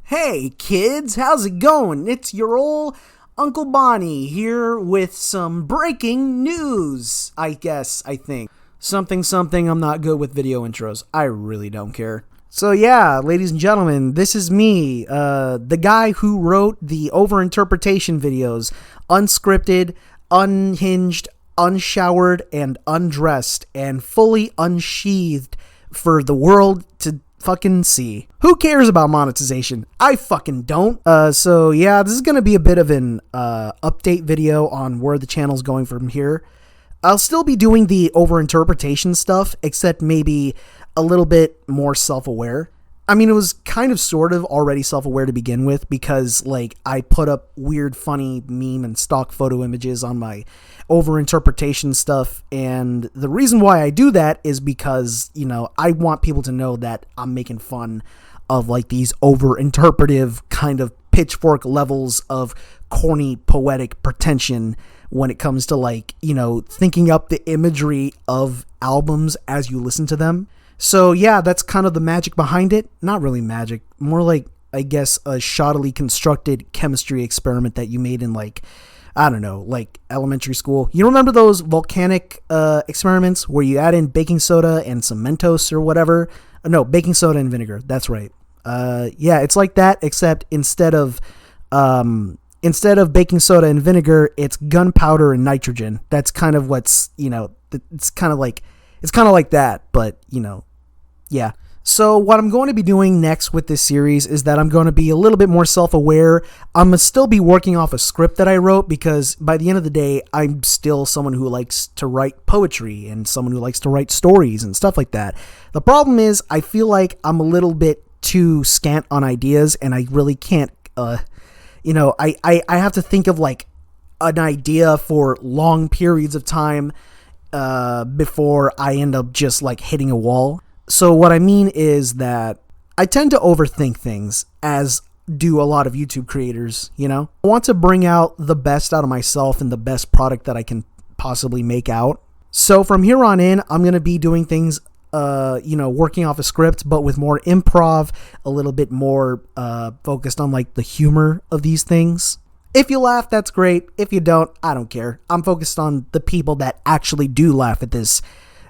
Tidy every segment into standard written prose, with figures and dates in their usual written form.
Hey kids, how's it going? It's your old Uncle Bonnie here with some breaking news, I think. Something, I'm not good with video intros. I really don't care. So yeah, ladies and gentlemen, this is me, the guy who wrote the overinterpretation videos, unscripted, unhinged, unshowered, and undressed, and fully unsheathed for the world to fucking see. Who cares about monetization? I fucking don't. So yeah, this is gonna be a bit of an update video on where the channel's going from here. I'll still be doing the overinterpretation stuff, except maybe a little bit more self-aware. I mean, it was kind of sort of already self-aware to begin with because, like, I put up weird, funny meme and stock photo images on my overinterpretation stuff, and the reason why I do that is because, you know, I want people to know that I'm making fun of, like, these overinterpretive kind of pitchfork levels of corny, poetic pretension when it comes to, like, you know, thinking up the imagery of albums as you listen to them. So yeah, that's kind of the magic behind it. Not really magic, more like, I guess, a shoddily constructed chemistry experiment that you made in, like, I don't know, like elementary school. You remember those volcanic experiments where you add in baking soda and some Mentos or whatever? No, baking soda and vinegar. That's right. Yeah, it's like that, except instead of baking soda and vinegar, it's gunpowder and nitrogen. That's kind of what's, you know, it's kind of like that, but, you know, yeah. So what I'm going to be doing next with this series is that I'm going to be a little bit more self-aware. I'm going to still be working off a script that I wrote because by the end of the day, I'm still someone who likes to write poetry and someone who likes to write stories and stuff like that. The problem is I feel like I'm a little bit too scant on ideas and I really can't, you know, I have to think of like an idea for long periods of time before I end up just like hitting a wall. So what I mean is that I tend to overthink things, as do a lot of YouTube creators, you know? I want to bring out the best out of myself and the best product that I can possibly make out. So from here on in, I'm going to be doing things, you know, working off a script, but with more improv, a little bit more focused on like the humor of these things. If you laugh, that's great. If you don't, I don't care. I'm focused on the people that actually do laugh at this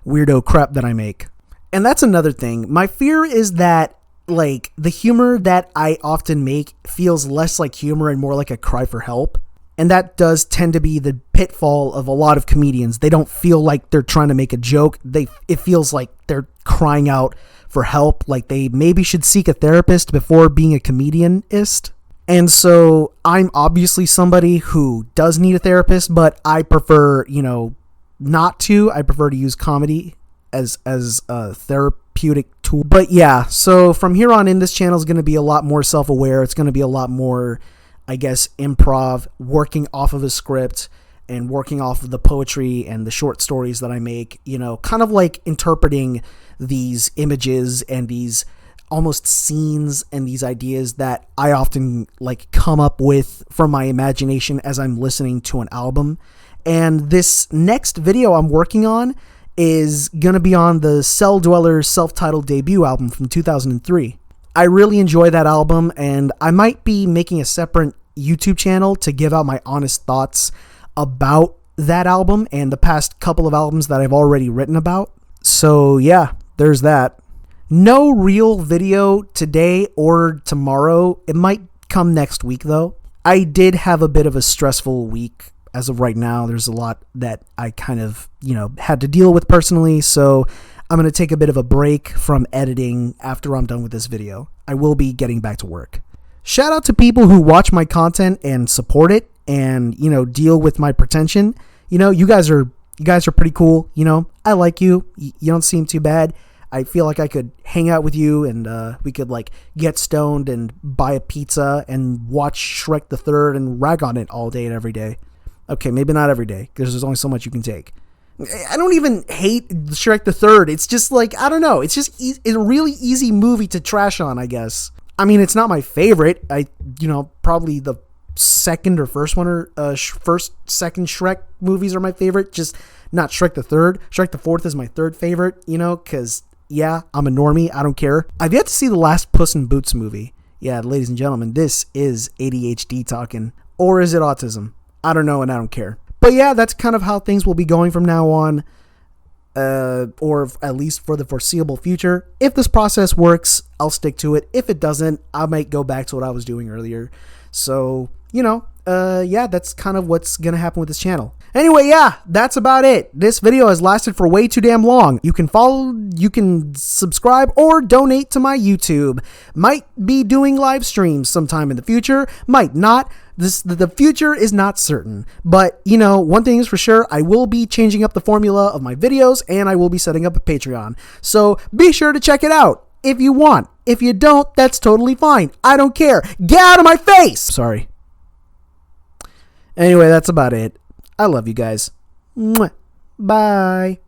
weirdo crap that I make. And that's another thing. My fear is that, like, the humor that I often make feels less like humor and more like a cry for help. And that does tend to be the pitfall of a lot of comedians. They don't feel like they're trying to make a joke. It feels like they're crying out for help, like they maybe should seek a therapist before being a comedianist. And so I'm obviously somebody who does need a therapist, but I prefer, you know, not to. I prefer to use comedy as a therapeutic tool. But yeah, so from here on in, this channel is going to be a lot more self-aware. It's going to be a lot more, I guess, improv, working off of a script and working off of the poetry and the short stories that I make, you know, kind of like interpreting these images and these almost scenes and these ideas that I often like come up with from my imagination as I'm listening to an album. And this next video I'm working on is going to be on the Cell Dweller's self-titled debut album from 2003. I really enjoy that album, and I might be making a separate YouTube channel to give out my honest thoughts about that album and the past couple of albums that I've already written about. So yeah, there's that. No real video today or tomorrow. It might come next week, though. I did have a bit of a stressful week. As of right now, there's a lot that I kind of, you know, had to deal with personally, so I'm going to take a bit of a break from editing after I'm done with this video. I will be getting back to work. Shout out to people who watch my content and support it and, you know, deal with my pretension. You know, you guys are pretty cool, you know. I like you. You don't seem too bad. I feel like I could hang out with you and we could like get stoned and buy a pizza and watch Shrek the Third and rag on it all day and every day. Okay, maybe not every day, because there's only so much you can take. I don't even hate Shrek the Third. It's just like, I don't know. It's just it's a really easy movie to trash on, I guess. I mean, it's not my favorite. You know, probably the second or first one or second Shrek movies are my favorite. Just not Shrek the Third. Shrek the Fourth is my third favorite, you know, because, yeah, I'm a normie. I don't care. I've yet to see the last Puss in Boots movie. Yeah, ladies and gentlemen, this is ADHD talking. Or is it autism? I don't know, and I don't care. But yeah, that's kind of how things will be going from now on. Or at least for the foreseeable future. If this process works, I'll stick to it. If it doesn't, I might go back to what I was doing earlier. So, yeah, that's kind of what's going to happen with this channel. Anyway, yeah, that's about it. This video has lasted for way too damn long. You can follow, you can subscribe or donate to my YouTube. Might be doing live streams sometime in the future, might not. The future is not certain, but one thing is for sure, I will be changing up the formula of my videos and I will be setting up a Patreon. So be sure to check it out if you want. If you don't, that's totally fine. I don't care. Get out of my face! Sorry. Anyway, that's about it. I love you guys. Mwah. Bye.